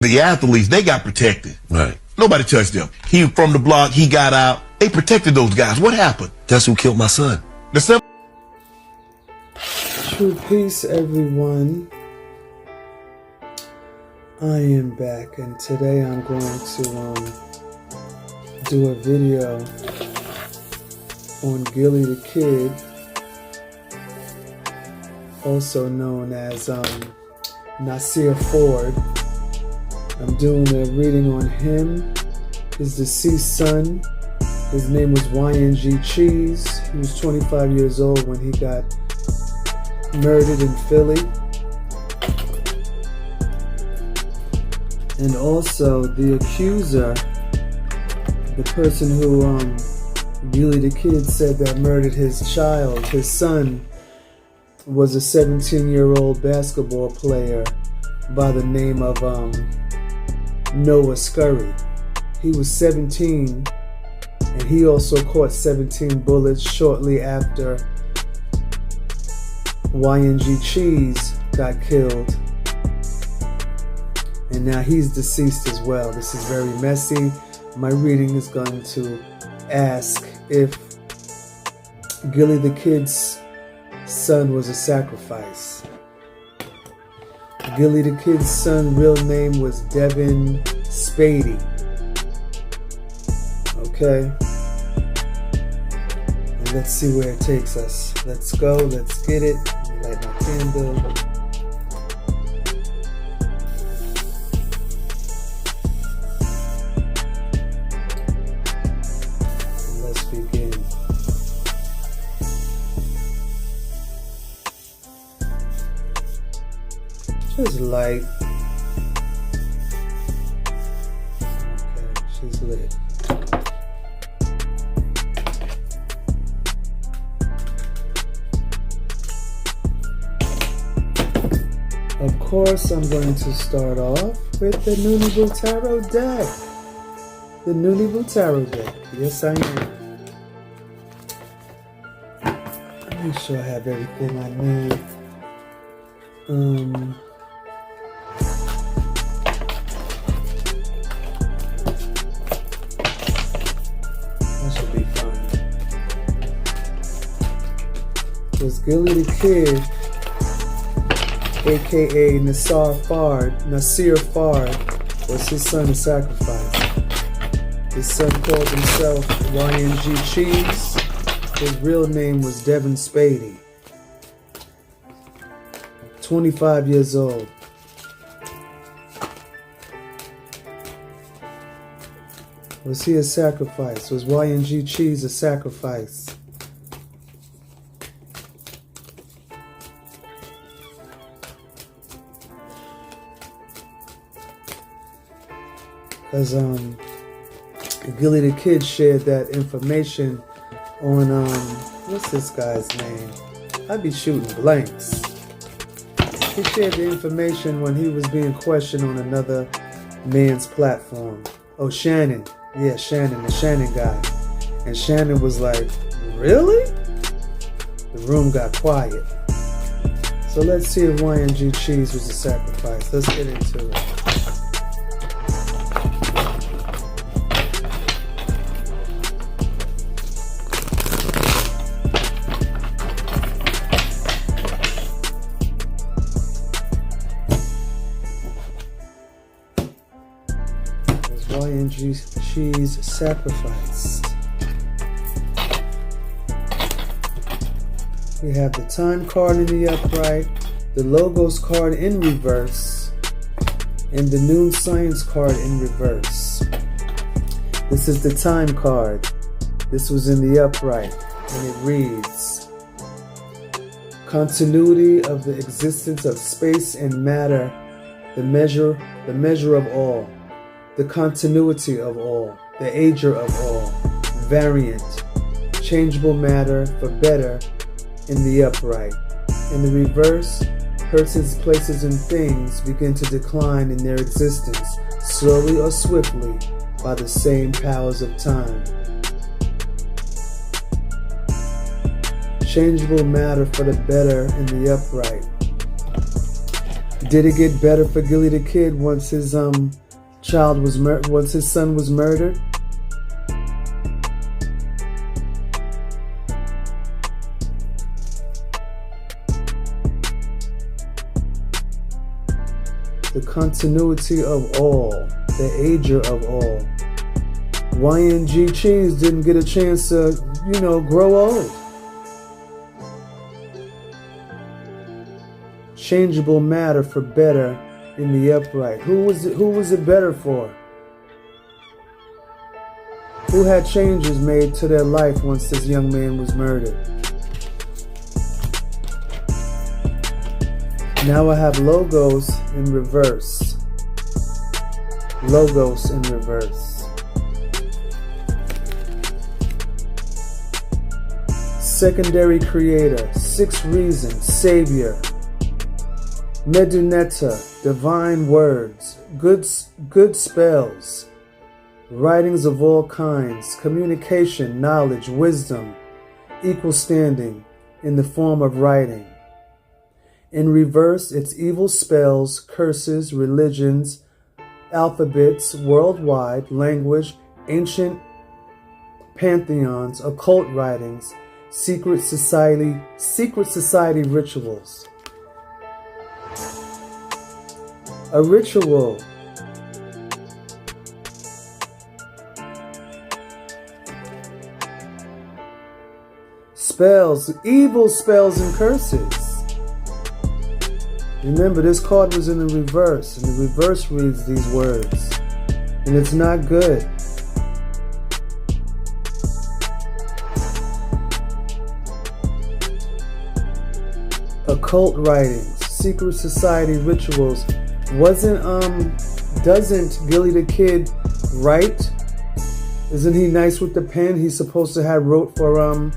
the athletes, they got protected. Right. Nobody touched them. He from the block, he got out. They protected those guys. What happened? That's who killed my son. True peace, everyone. I am back, and today I'm going to do a video on Gillie the Kid, also known as Nasir Ford. I'm doing a reading on him, his deceased son. His name was YNG Cheese. He was 25 years old when he got murdered in Philly. And also the accuser, the person who Gillie the Kid said that murdered his child, his son, was a 17-year-old basketball player by the name of Noah Scurry. He was 17, and he also caught 17 bullets shortly after YNG Cheese got killed. And now he's deceased as well. This is very messy. My reading is going to ask if Gillie the Kid's son was a sacrifice. Gillie the Kid's son, real name was Devin Spady. Okay? And let's see where it takes us. Let's go. Let's get it. Light my candle. Just light. Okay, she's lit. Of course, I'm going to start off with the Noonebu Tarot deck. The Noonebu Tarot deck. Yes, I am. Make sure I have everything I need. That should be fun. Because Gillie the Kid, aka Nasir Fard, was his son of sacrifice. His son called himself YNG Cheese. His real name was Devin Spady. 25 years old. Was he a sacrifice? Was YNG Cheese a sacrifice? Because Gillie the Kid shared that information on what's this guy's name? I'd be shooting blanks. He shared the information when he was being questioned on another man's platform. Oh, Shannon. Yeah, Shannon, the Shannon guy. And Shannon was like, really? The room got quiet. So let's see if YNG Cheese was a sacrifice. Let's get into it. YNG Cheese sacrificed. We have the time card in the upright, the logos card in reverse, and the noon science card in reverse. This is the time card. This was in the upright, and it reads: continuity of the existence of space and matter, the measure of all. The continuity of all, the ager of all, variant, changeable matter for better in the upright. In the reverse, persons, places, and things begin to decline in their existence, slowly or swiftly, by the same powers of time. Changeable matter for the better in the upright. Did it get better for Gillie the Kid once his son was murdered? The continuity of all, the ager of all. YNG Cheese didn't get a chance to, grow old. Changeable matter for better in the upright. Who was it better for? Who had changes made to their life once this young man was murdered? Now I have logos in reverse. Logos in reverse. Secondary creator, sixth reason, savior. Meduneta, divine words, good spells, writings of all kinds, communication, knowledge, wisdom, equal standing in the form of writing. In reverse, it's evil spells, curses, religions, alphabets, worldwide, language, ancient pantheons, occult writings, secret society rituals. A ritual. Spells, evil spells and curses. Remember, this card was in the reverse, and the reverse reads these words, and it's not good. Occult writings, secret society rituals. Doesn't Gillie the Kid write? Isn't he nice with the pen? He's supposed to have wrote for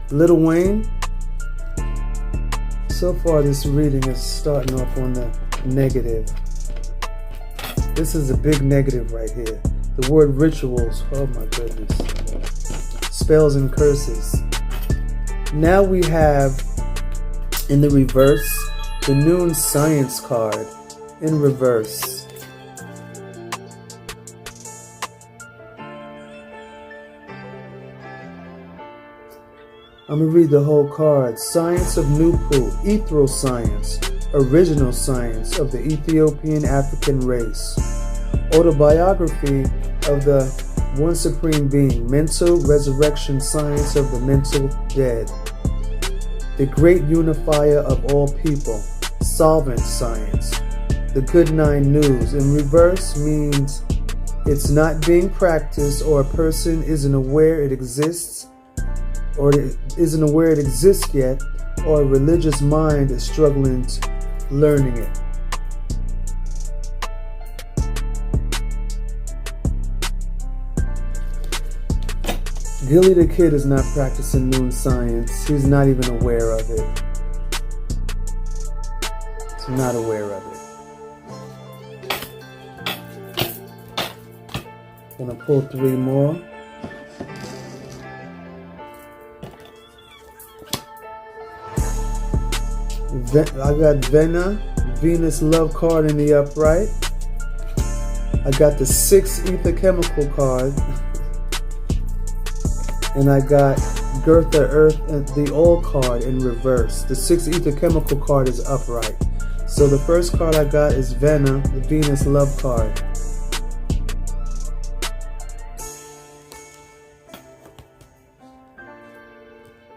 Lil Wayne. So far this reading is starting off on the negative. This is a big negative right here. The word rituals, oh my goodness. Spells and curses. Now we have in the reverse the Noon Science card. In reverse. I'm going to read the whole card. Science of Noonebu, ethereal science, original science of the Ethiopian African race. Autobiography of the one supreme being, mental resurrection science of the mental dead. The great unifier of all people, solvent science. The good nine news. In reverse means it's not being practiced, or a person isn't aware it exists, or isn't aware it exists yet, or a religious mind is struggling learning it. Gillie the Kid is not practicing Noon Science. He's not even aware of it. He's not aware of it. Gonna pull three more. I got Venus love card in the upright. I got the 6 ether chemical card. And I got Gertha Earth and the All card in reverse. The 6 ether chemical card is upright. So the first card I got is Vena, the Venus love card.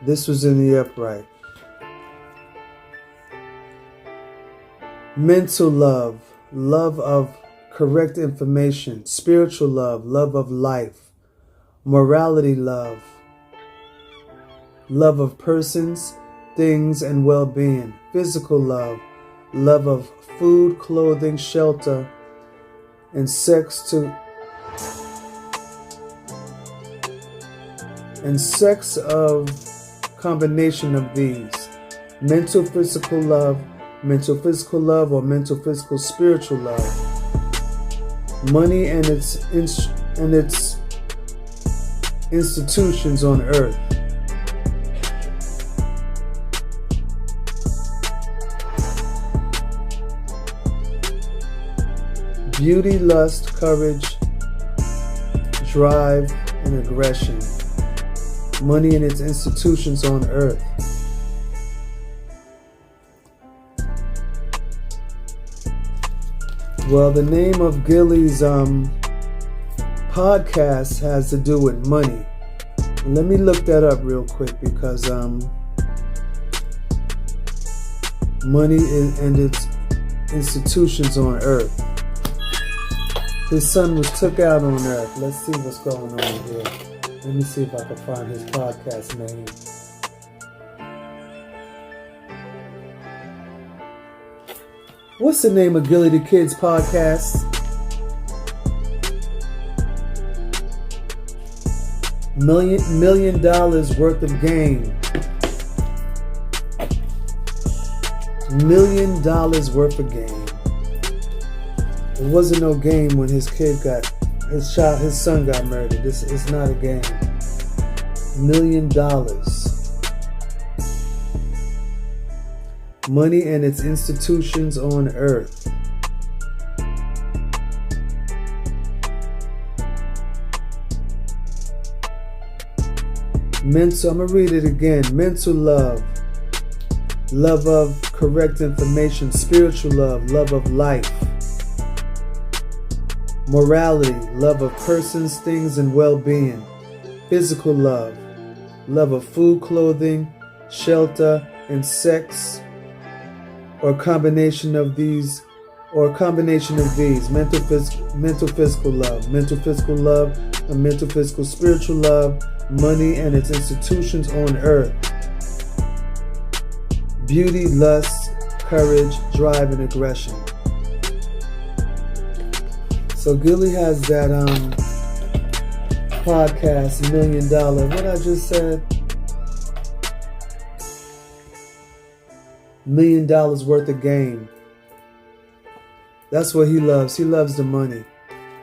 This was in the upright. Mental love, love of correct information, spiritual love, love of life, morality love, love of persons, things, and well-being, physical love, love of food, clothing, shelter, and sex of combination of these. Mental physical love, or mental physical spiritual love. Money and its institutions on earth. Beauty, lust, courage, drive, and aggression. Money and its institutions on earth. Well, the name of Gillie's podcast has to do with money. Let me look that up real quick because money and its institutions on earth. His son was took out on earth. Let's see what's going on here. Let me see if I can find his podcast name. What's the name of Gillie the Kid's podcast? $1 million worth of game. $1 million worth of game. It wasn't no game when his son got murdered. This is not a game. $1 million. Money and its institutions on earth. I'm gonna read it again. Mental love. Love of correct information. Spiritual love. Love of life. Morality. Love of persons, things, and well-being. Physical love. Love of food, clothing, shelter, and sex. Or a combination of these. Mental physical love. Mental physical love. And mental physical spiritual love. Money and its institutions on earth. Beauty, lust, courage, drive, and aggression. So Gillie has that podcast, $1 million. What I just said? $1 million worth of game. That's what he loves. He loves the money.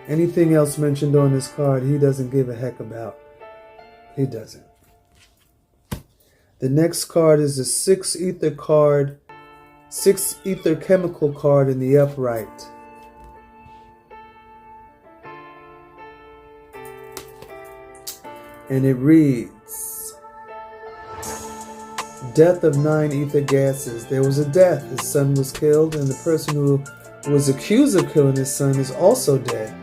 Anything else mentioned on this card, he doesn't give a heck about. He doesn't. The next card is the 6 ether card, 6 ether chemical card in the upright. And it reads, death of 9 ether gases. There was a death. His son was killed, and the person who was accused of killing his son is also dead.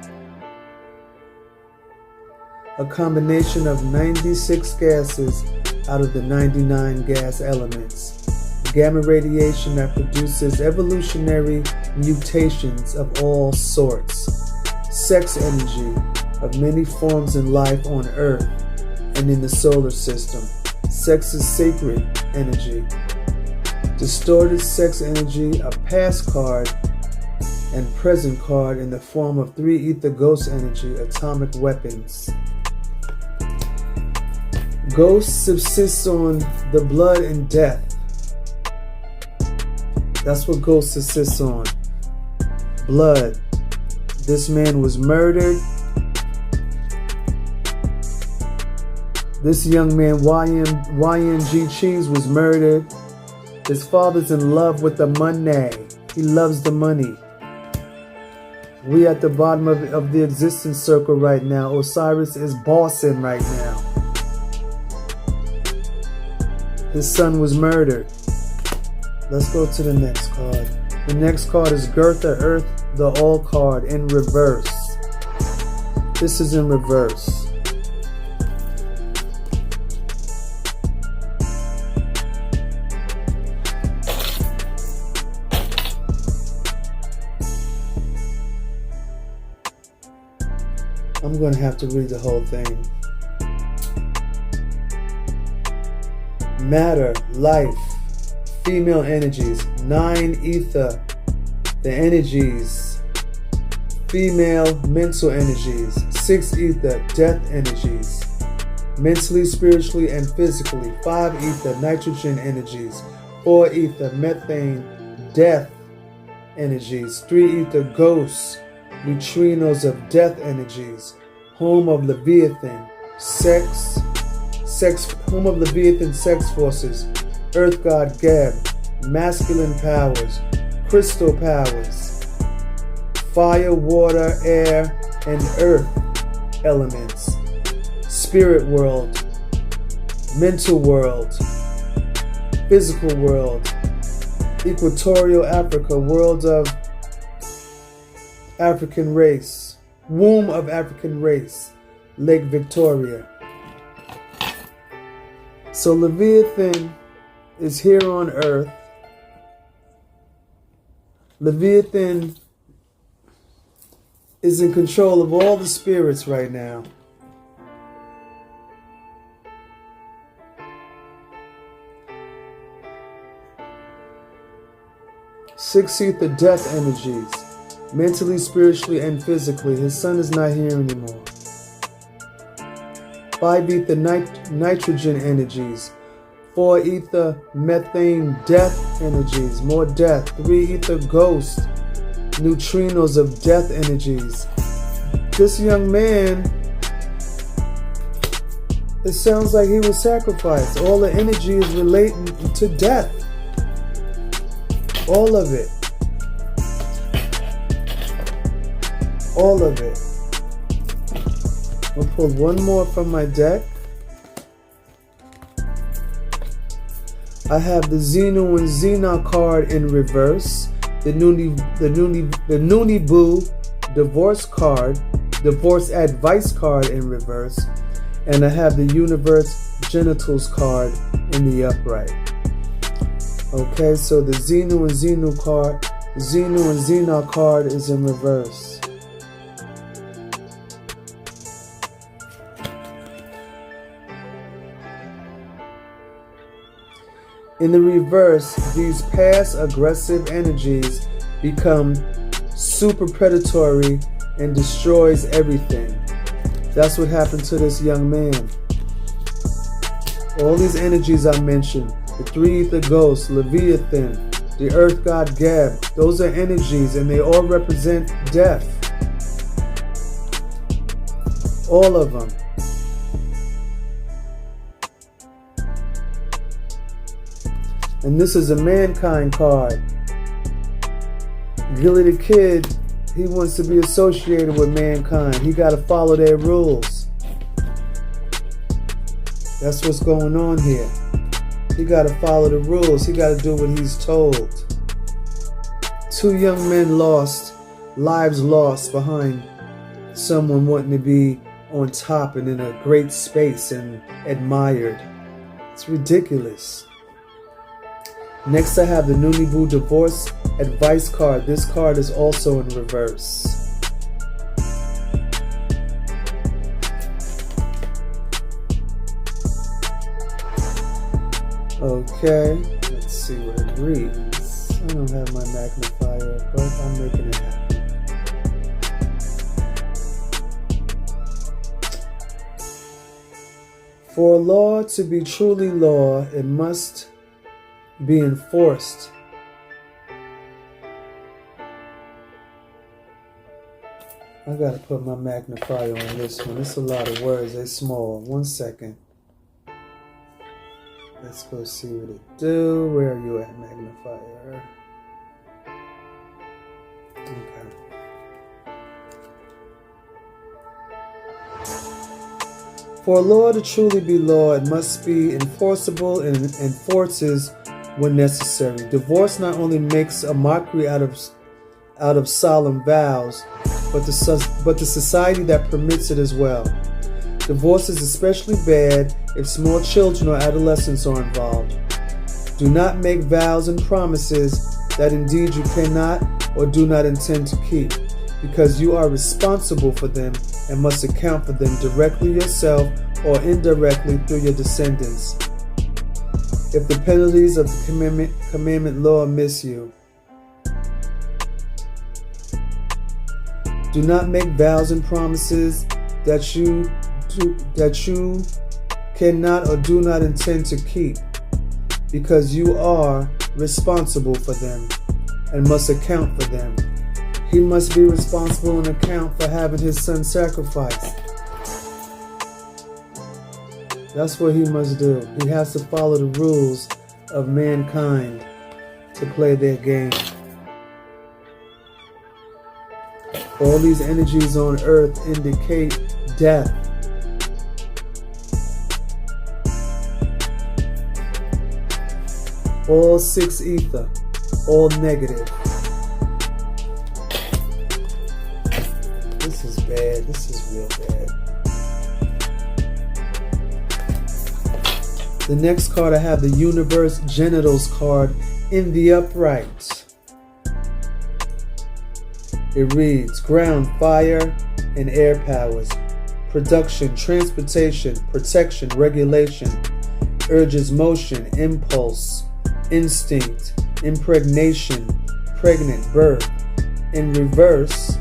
A combination of 96 gases out of the 99 gas elements. Gamma radiation that produces evolutionary mutations of all sorts. Sex energy of many forms in life on Earth and in the solar system. Sex is sacred energy. Distorted sex energy, a past card and present card in the form of 3 ether ghost energy, atomic weapons. Ghost subsists on the blood and death. That's what ghost subsists on. Blood. This man was murdered. This young man, YNG Cheese, was murdered. His father's in love with the money. He loves the money. We at the bottom of the existence circle right now. Osiris is bossing right now. His son was murdered. Let's go to the next card. The next card is Gertha, Earth, the All card in reverse. This is in reverse. I'm going to have to read the whole thing. Matter, life, female energies, 9 ether, the energies, female mental energies, 6 ether, death energies, mentally, spiritually, and physically, 5 ether, nitrogen energies, 4 ether, methane, death energies, 3 ether, ghosts, neutrinos of death energies, home of Leviathan, sex, home of Leviathan sex forces, earth god Geb, masculine powers, crystal powers, fire, water, air, and earth elements, spirit world, mental world, physical world, equatorial Africa, world of African race, womb of African race, Lake Victoria. So Leviathan is here on earth. Leviathan is in control of all the spirits right now. Six ether death energies, mentally, spiritually, and physically. His son is not here anymore. 5 ether nitrogen energies. 4 ether methane death energies, more death. 3 ether ghost neutrinos of death energies. This young man, it sounds like he was sacrificed. All the energy is relating to death. All of it. All of it. I'll pull one more from my deck. I have the Xeno and Xena card in reverse. The Noonebu divorce card, divorce advice card in reverse. And I have the Universe Genitals card in the upright. Okay, so the Xeno and Xenu card, Xeno and Xena card is in reverse. In the reverse, these past aggressive energies become super predatory and destroys everything. That's what happened to this young man. All these energies I mentioned, the 3 ether ghosts, Leviathan, the earth god Geb, those are energies and they all represent death. All of them. And this is a mankind card. Gillie the kid, he wants to be associated with mankind. He got to follow their rules. That's what's going on here. He got to follow the rules. He got to do what he's told. 2 young men lost, lives lost behind someone wanting to be on top and in a great space and admired. It's ridiculous. Next I have the Noonebu divorce advice card. This card is also in reverse. Okay, let's see what it reads. I don't have my magnifier, but I'm making it happen. For a law to be truly law, it must be enforced. I gotta put my magnifier on this one. It's a lot of words. They're small. 1 second. Let's go see what it do. Where are you at, magnifier? Okay. For a law to truly be law, it must be enforceable and enforces when necessary. Divorce not only makes a mockery out of solemn vows, but the society that permits it as well. Divorce is especially bad if small children or adolescents are involved. Do not make vows and promises that indeed you cannot or do not intend to keep, because you are responsible for them and must account for them directly yourself or indirectly through your descendants, if the penalties of the commandment law miss you. Do not make vows and promises that you cannot or do not intend to keep, because you are responsible for them and must account for them. He must be responsible and account for having his son sacrificed. That's what he must do. He has to follow the rules of mankind to play their game. All these energies on earth indicate death. All 6 ether, all negative. This is bad. This is real bad. The next card I have, the Universe Genitals card in the upright. It reads, ground, fire, and air powers. Production, transportation, protection, regulation. Urges, motion, impulse, instinct, impregnation, pregnant, birth. In reverse,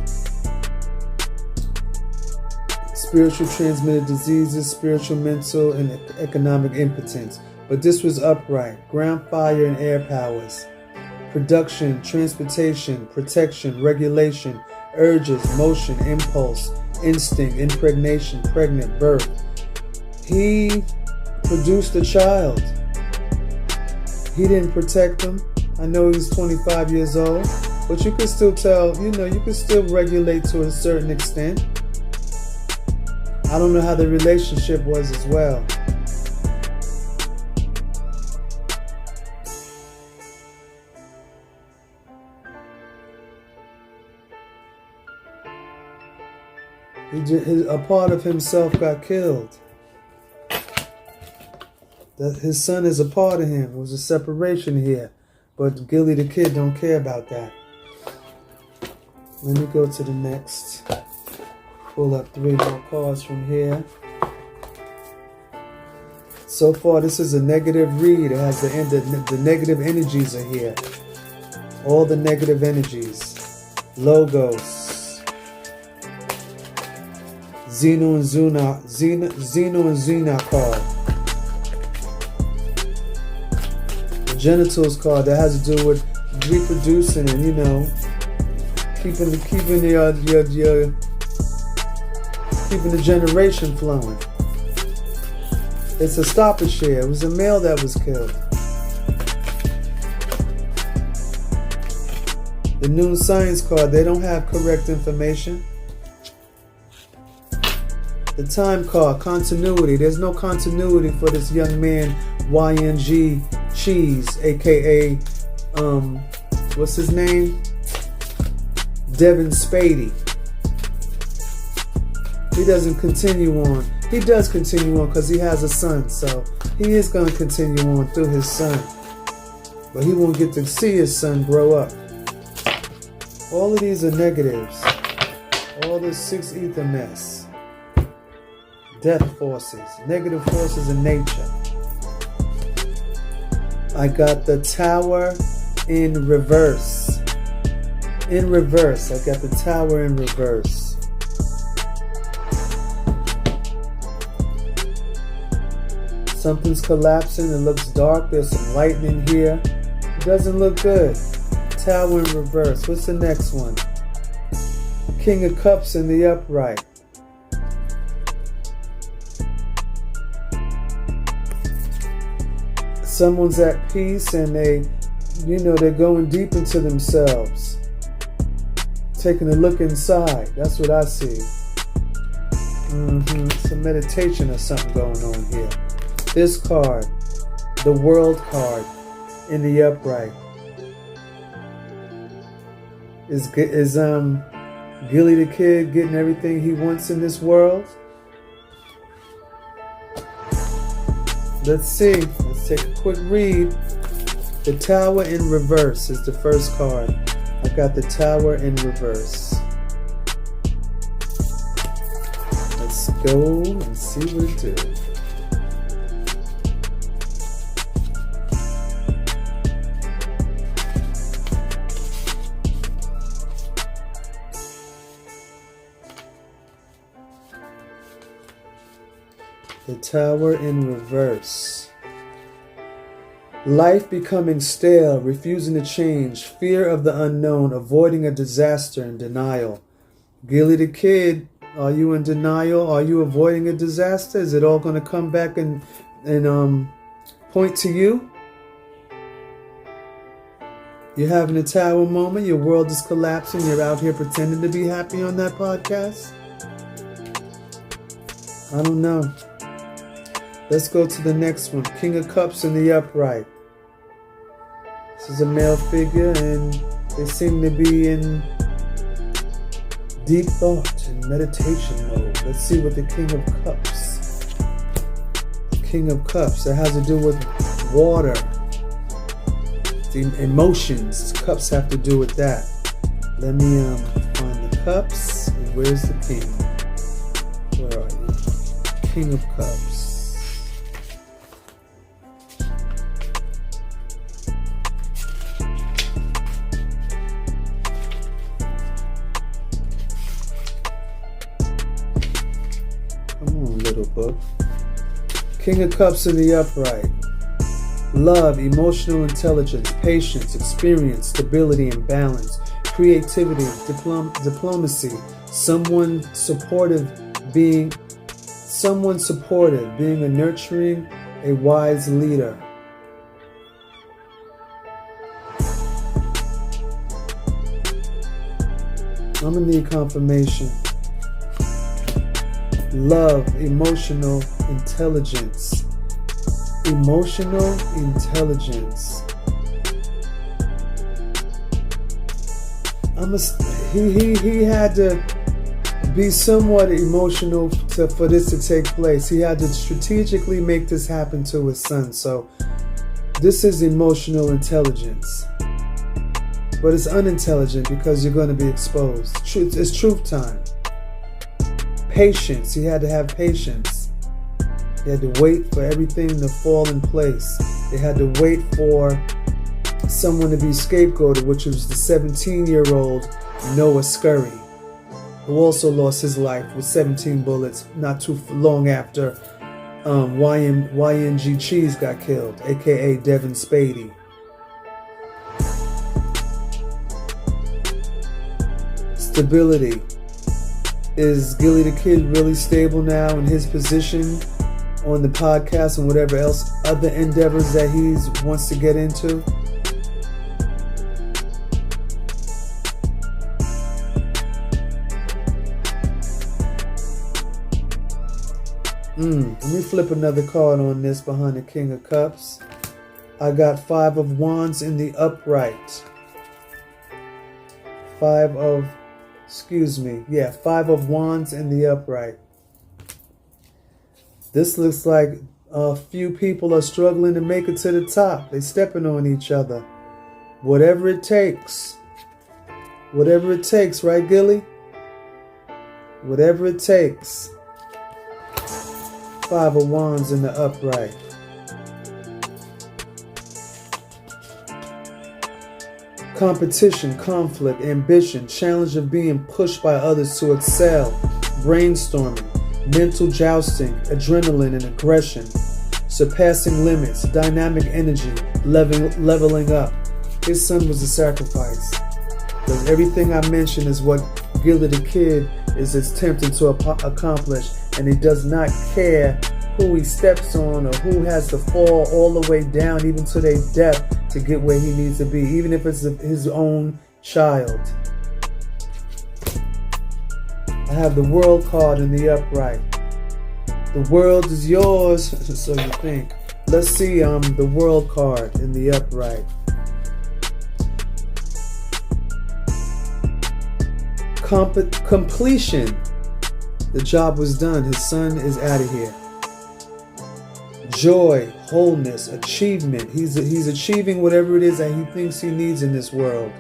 spiritual transmitted diseases, spiritual, mental, and economic impotence. But this was upright. Ground, fire, and air powers. Production, transportation, protection, regulation, urges, motion, impulse, instinct, impregnation, pregnant, birth. He produced a child. He didn't protect him. I know he's 25 years old, but you can still tell, you can still regulate to a certain extent. I don't know how the relationship was as well. A part of himself got killed. His son is a part of him. It was a separation here. But Gillie the kid don't care about that. Let me go to the next. Pull up 3 more cards from here. So far, this is a negative read. It has the negative energies are here. All the negative energies. Logos. Xeno and Xena card. The genitals card that has to do with reproducing and keeping the generation flowing. It's a stoppage here. It was a male that was killed. The Noon Science card, they don't have correct information. The time card, continuity. There's no continuity for this young man, YNG Cheese, aka, what's his name? Devin Spady. He doesn't continue on. He does continue on because he has a son, so he is going to continue on through his son. But he won't get to see his son grow up. All of these are negatives. All this 6 ether mess. Death forces, negative forces in nature. I got the Tower in reverse. In reverse, I got the Tower in reverse. Something's collapsing. It looks dark. There's some lightning here. It doesn't look good. Tower in reverse. What's the next one? King of Cups in the upright. Someone's at peace and they're going deep into themselves. Taking a look inside. That's what I see. Some meditation or something going on here. This card, the World card in the upright. Is Gillie the kid getting everything he wants in this world? Let's see. Let's take a quick read. The Tower in reverse is the first card. I got the Tower in reverse. Let's go and see what it do. The Tower in reverse. Life becoming stale, refusing to change, fear of the unknown, avoiding a disaster and denial. Gillie the kid, are you in denial? Are you avoiding a disaster? Is it all going to come back and point to you? You're having a tower moment. Your world is collapsing. You're out here pretending to be happy on that podcast. I don't know. Let's go to the next one. King of Cups in the upright. This is a male figure, and they seem to be in deep thought and meditation mode. Let's see what the King of Cups. The King of Cups. That has to do with water. The emotions. Cups have to do with that. Let me find the cups. And where's the king? Where are you? King of Cups. Little book. King of Cups in the upright. Love, emotional intelligence, patience, experience, stability and balance, creativity, diplomacy, someone supportive, being a nurturing, a wise leader. I'm gonna need confirmation. Love, emotional intelligence. Emotional intelligence. He had to be somewhat emotional for this to take place. He had to strategically make this happen to his son. So this is emotional intelligence. But it's unintelligent because you're going to be exposed. It's truth time. Patience. He had to have patience. He had to wait for everything to fall in place. They had to wait for someone to be scapegoated, which was the 17-year-old Noah Scurry, who also lost his life with 17 bullets not too long after YNG Cheese got killed, aka Devin Spady. Stability. Is Gillie the Kid really stable now in his position on the podcast and whatever else other endeavors that he wants to get into? Let me flip another card on this behind the King of Cups. I got 5 of Wands in the upright. 5 of Wands in the upright. This looks like a few people are struggling to make it to the top. They're stepping on each other. Whatever it takes. Whatever it takes, right, Gillie? Whatever it takes. 5 of Wands in the upright. Competition, conflict, ambition, challenge of being pushed by others to excel, brainstorming, mental jousting, adrenaline and aggression, surpassing limits, dynamic energy, leveling up. His son was a sacrifice. Because everything I mentioned is what Gillie the Kid is attempting to accomplish, and he does not care who he steps on or who has to fall all the way down, even to their death, to get where he needs to be, even if it's his own child. I have the World card in the upright. The world is yours, so you think. Let's see the World card in the upright. Completion. The job was done. His son is out of here. Joy, wholeness, achievement. He's achieving whatever it is that he thinks he needs in this world.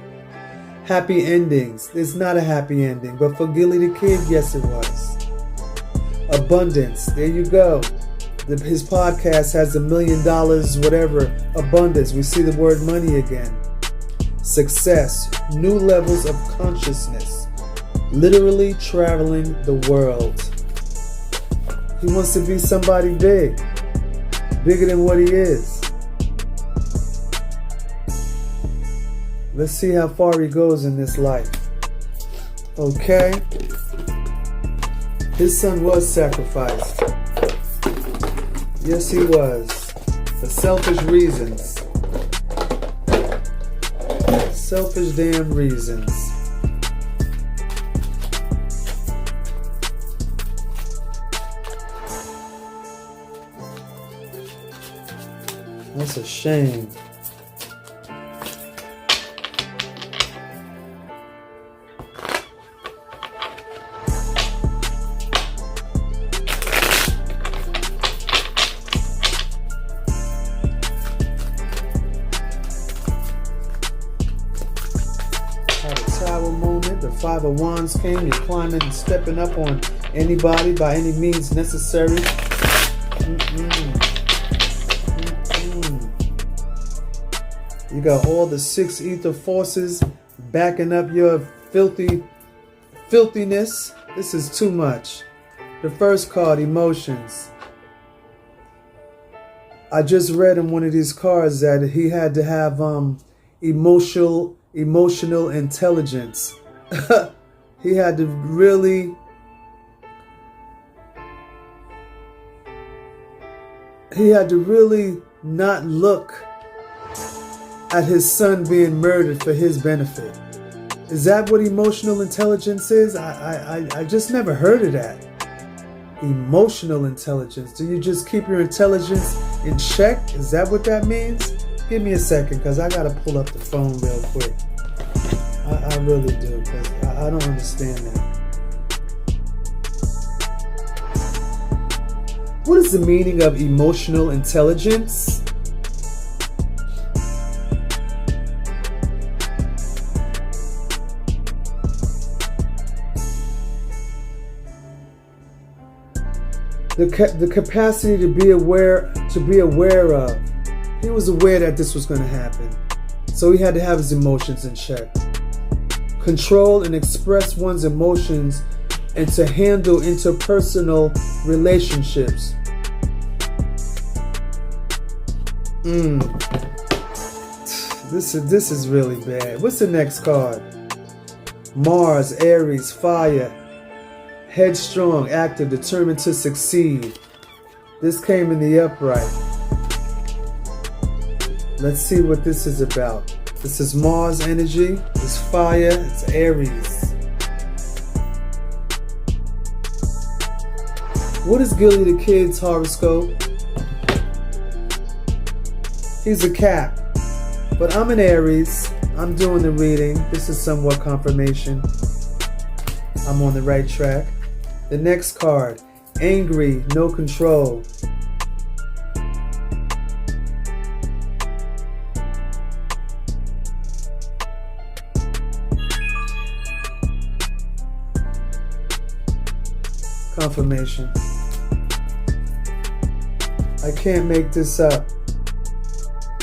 Happy endings. It's not a happy ending, but for Gillie the Kid, yes it was. Abundance. There you go. His podcast has $1 million, whatever, abundance. We see the word money again. Success. New levels of consciousness. Literally traveling the world. He wants to be somebody big. Bigger than what he is. Let's see how far he goes in this life. Okay. His son was sacrificed. Yes, he was. For selfish reasons. Selfish damn reasons. That's a shame. Had a tower moment. The Five of Wands came. You're climbing and stepping up on anybody by any means necessary. You got all the 6 ether forces backing up your filthiness. This is too much. The first card, emotions. I just read in one of these cards that he had to have emotional intelligence. He had to really not look at his son being murdered for his benefit. Is that what emotional intelligence is? I just never heard of that. Emotional intelligence. Do you just keep your intelligence in check? Is that what that means? Give me a second, because I got to pull up the phone real quick. I really do, because I don't understand that. What is the meaning of emotional intelligence? The capacity to be aware of. He was aware that this was going to happen, so he had to have his emotions in check. Control and express one's emotions, and to handle interpersonal relationships. This is really bad. What's the next card? Mars, Aries, fire. Headstrong, active, determined to succeed. This came in the upright. Let's see what this is about. This is Mars energy. It's fire. It's Aries. What is Gillie the Kid's horoscope? He's a Cap. But I'm an Aries. I'm doing the reading. This is somewhat confirmation. I'm on the right track. The next card, angry, no control. Confirmation. I can't make this up.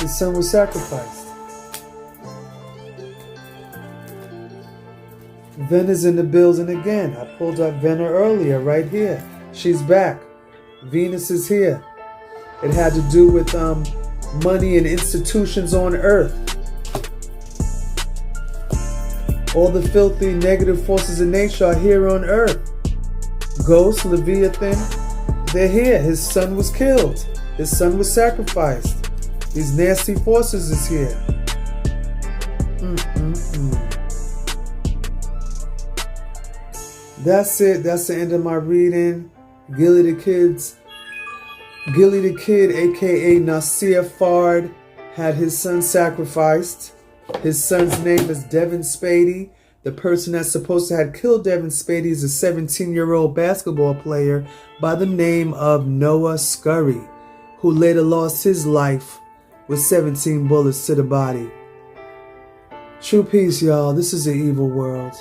His son was sacrificed. Venus in the building again. I pulled up Venus earlier, right here. She's back. Venus is here. It had to do with money and institutions on Earth. All the filthy, negative forces of nature are here on Earth. Ghost, Leviathan, they're here. His son was killed. His son was sacrificed. These nasty forces is here. That's it. That's the end of my reading. Gillie the Kid, aka Nasir Fard, had his son sacrificed. His son's name is Devin Spady. The person that's supposed to have killed Devin Spady is a 17-year-old basketball player by the name of Noah Scurry, who later lost his life with 17 bullets to the body. True peace, y'all. This is an evil world.